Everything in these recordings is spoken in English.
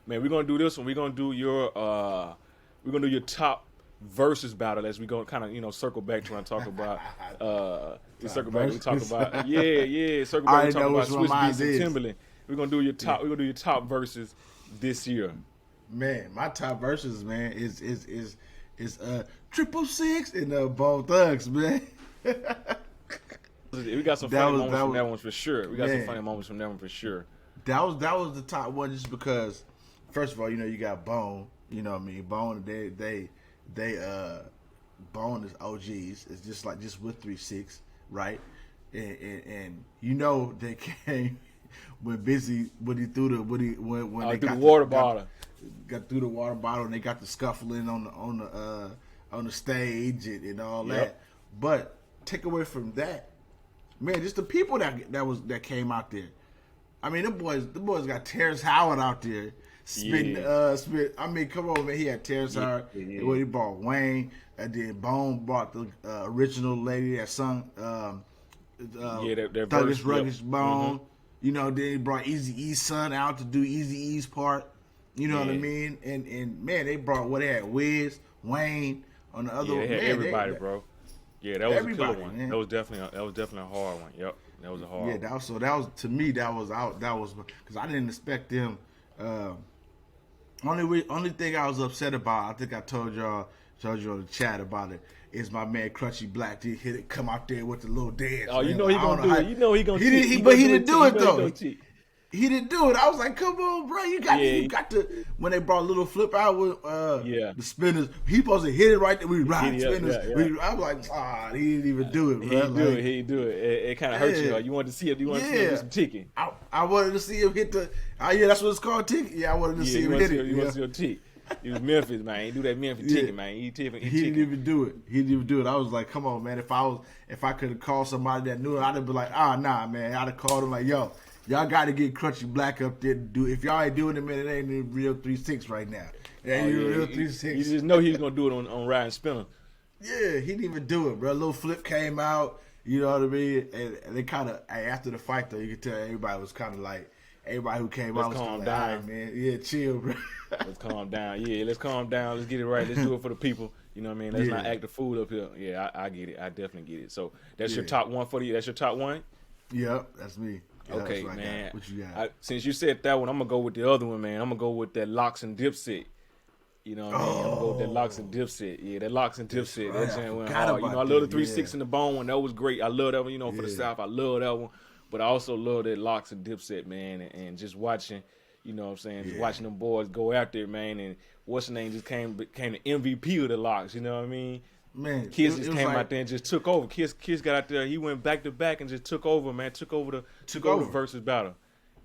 Man, we're gonna do this one. We're gonna do your top versus battle as we go kind of circle back to and talk about circle back we talk about circle I back we already talk know about which one Swiss mine Beats and is. Timberland. We're gonna do your top. Yeah. We're gonna do your top versus this year. Man, my top verses, man, is 666 and Bone Thugs, man. We got some funny moments from that one for sure. We got some funny moments from that one for sure. That was the top one just because, first of all, you got Bone. You know what I mean? Bone, they Bone is OGs. It's just with 3-6, right? And they came when he threw the when they got the water bottle. Got through the water bottle and they got the scuffling on the stage and all that. But take away from that, man, just the people that came out there. I mean, the boys got Terrence Howard out there spitting. I mean, come on, man. He had Terrence Howard. He brought Wayne, and then Bone brought the original lady that sung Thuggish Ruggish Bone. Mm-hmm. Then he brought Eazy-E's son out to do Eazy-E's part. You know what I mean? And man, they brought they had Wiz, Wayne on the other. They had everybody, bro. Yeah, that was a killer one. Man. That was definitely a hard one. Yep, that was a hard one. Yeah, that was to me. That was because I didn't expect them. Only thing I was upset about, I think I told y'all on the chat about it, is my man Crunchy Black did hit it, come out there with the little dance. Oh, man. he gonna do it. You know he gonna. He didn't do it though. He didn't do it. I was like, come on, bro. You got to. When they brought Little Flip out with the spinners, he supposed to hit it right there. We ride spinners. I was like, he didn't even do it, bro. He didn't do it. It kind of hurt you. You wanted to see him. You wanted to see him do some ticking. I wanted to see him hit the. That's what it's called, ticking. Yeah, I wanted to see him hit it. You want to see him tick. He was Memphis, man. He do that Memphis ticking, man. He didn't even do it. He didn't even do it. I was like, come on, man. If I could have called somebody that knew it, I'd have been like, nah, man. I'd have called him like, yo. Y'all got to get Crunchy Black up there to do. If y'all ain't doing it, man, it ain't the real 3-6 right now. It ain't the real 3-6. You just know he's gonna do it on Ryan Spinner. Yeah, he didn't even do it, bro. Little Flip came out. You know what I mean? And they kind of after the fight though, you could tell everybody was kind of like everybody who came out was kind of like, all right, man, yeah, chill, bro. Let's calm down. Yeah, let's calm down. Let's get it right. Let's do it for the people. You know what I mean? Let's not act the fool up here. Yeah, I get it. I definitely get it. So that's your top one for you. That's your top one. Yep, that's me. Yeah, okay, that's man. What you got? Since you said that one, I'm gonna go with the other one, man. I'm gonna go with that Locks and Dipset. You know what I mean? I'm gonna go with that Locks and Dipset. Yeah, that Locks and Dipset. That jam went hard. I love the 3-6 in the bone one. That was great. I love that one. For the South, I love that one. But I also love that Locks and Dipset, man. And just watching, you know what I'm saying? Just watching them boys go out there, man. And what's the name just became the MVP of the Locks. You know what I mean? Man, Kiss just came out there and just took over. Kiss got out there. He went back to back and just took over, man. Took over the Verzuz Battle.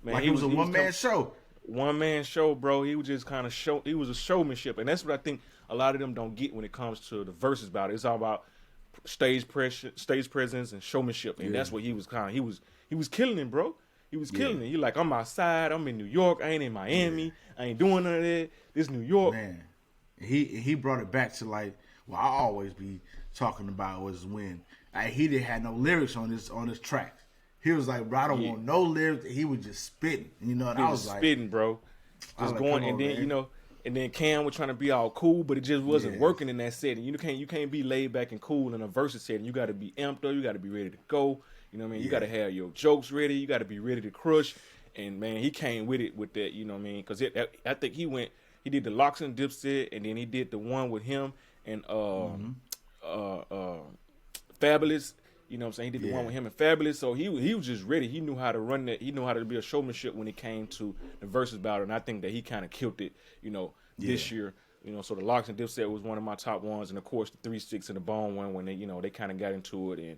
Man, like he was a one-man show. One-man show, bro. He was just kind of show. He was a showmanship, and that's what I think a lot of them don't get when it comes to the Verzuz Battle. It's all about stage presence, and showmanship, and that's what he was kind of. He was killing it, bro. He was killing it. He like, I'm outside. I'm in New York. I ain't in Miami. I ain't doing none of that. This New York. Man, he brought it back to like. Well, I always be talking about was when he didn't have no lyrics on this track. He was like, bro, I don't want no lyrics. He was just spitting, and I was like, spitting, bro, just going, and then and then Cam was trying to be all cool, but it just wasn't working in that setting. You can't be laid back and cool in a versus setting. You got to be amped up. You got to be ready to go. You know what I mean? You got to have your jokes ready. You got to be ready to crush. And man, he came with that. You know what I mean? Because I think he did the Locks and Dipset, and then he did the one with him and Fabulous. You know what I'm saying? He did the one with him and Fabulous. So he was just ready. He knew how to run that. He knew how to be a showmanship when it came to the Verzuz Battle. And I think that he kind of killed it, this year. So the Locks and Dipset was one of my top ones. And of course the 3-6 and the Bone one when they kind of got into it and,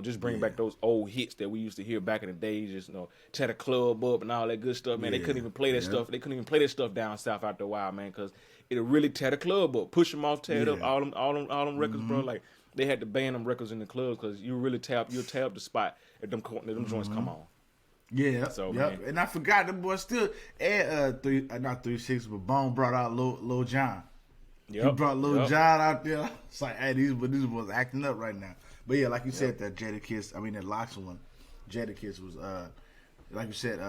just bring back those old hits that we used to hear back in the days, just, tear the club up and all that good stuff, man. They couldn't even play that stuff. They couldn't even play that stuff down south after a while, man, because it'll really tear the club up, push them off, tear it up, all them records, bro. Like they had to ban them records in the clubs because you'll tear up the spot if them joints come on. Yeah, so man. And I forgot the boy still and not 3-6, but Bone brought out Lil Jon. He brought Lil Jon out there. It's like, hey, these boys acting up right now. But yeah, like you said, that Jadakiss, that Locks one, Jadakiss was like you said,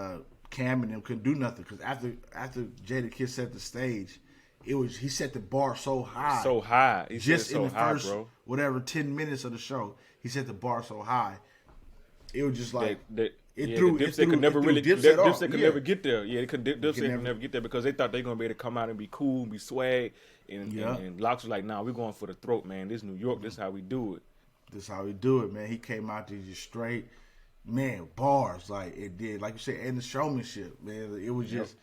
Cam and them couldn't do nothing because after Jadakiss set the stage, he set the bar so high. So high. He just in the first, whatever 10 minutes of the show, he set the bar so high. It was just like Dipset could never really Dipset could never get there. Yeah, Dipset could never get there because they thought they were gonna be able to come out and be cool and be swag. And Locks was like, nah, we're going for the throat, man. This is New York. This is how we do it. This is how we do it, man. He came out there just straight, man, bars like it did, like you said, and the showmanship, man. It was just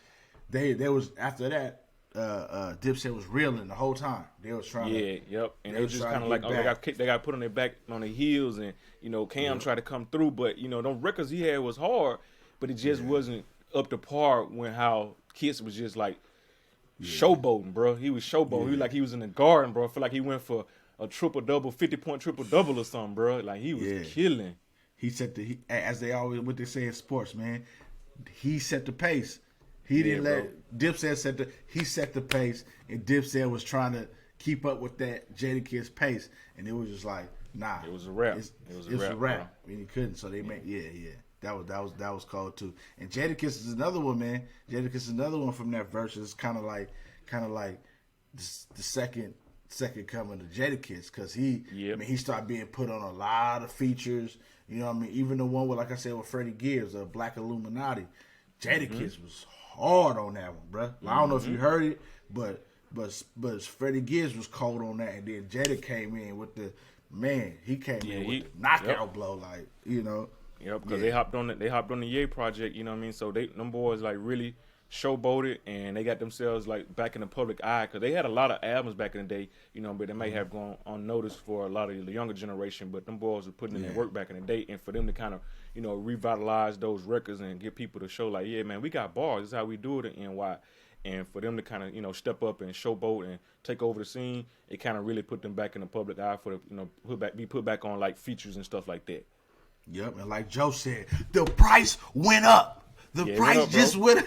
they was after that. Dipset was reeling the whole time. They was trying. And they was just kind of like, they got put on their back on their heels, and Cam tried to come through, but them records he had was hard, but it just wasn't up to par when how Kiss was just like showboating, bro. He was showboating. He was like he was in the garden, bro. I feel like he went for a triple-double, 50-point triple-double or something, bro. Like he was killing. He set as they always what they say in sports, man. He set the pace. He didn't let Dipset he set the pace, and Dipset was trying to keep up with that Jadakiss pace, and it was just like, nah. It was a wrap. It was a wrap. And he couldn't, so they made That was cold too. And Jadakiss is another one, man. Jadakiss is another one from that Verzuz, kind of like the second coming to Jadakiss, because he started being put on a lot of features. You know what I mean? Even the one with, like I said, with Freddie Gibbs, Black Illuminati. Jadakiss was hard on that one, bro. I don't know if you heard it, but Freddie Gibbs was cold on that, and then Jada came in with the he came in with the knockout blow, like Yep, because they hopped on the Ye project, you know what I mean? So them boys like really showboated, and they got themselves like back in the public eye, because they had a lot of albums back in the day, but they may have gone unnoticed for a lot of the younger generation, but them boys were putting in their work back in the day, and for them to kind of revitalize those records and get people to show like, yeah, man, we got bars. This is how we do it in NY. And for them to kind of, step up and showboat and take over the scene, it kind of really put them back in the public eye for the, be put back on like features and stuff like that. Yep, and like Joe said, the price went up. The price just went up.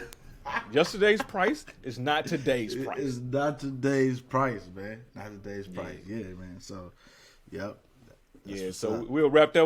Yesterday's price is not today's price. It's not today's price, man. Not today's price. Yeah, man. So, yep. So we'll wrap that one.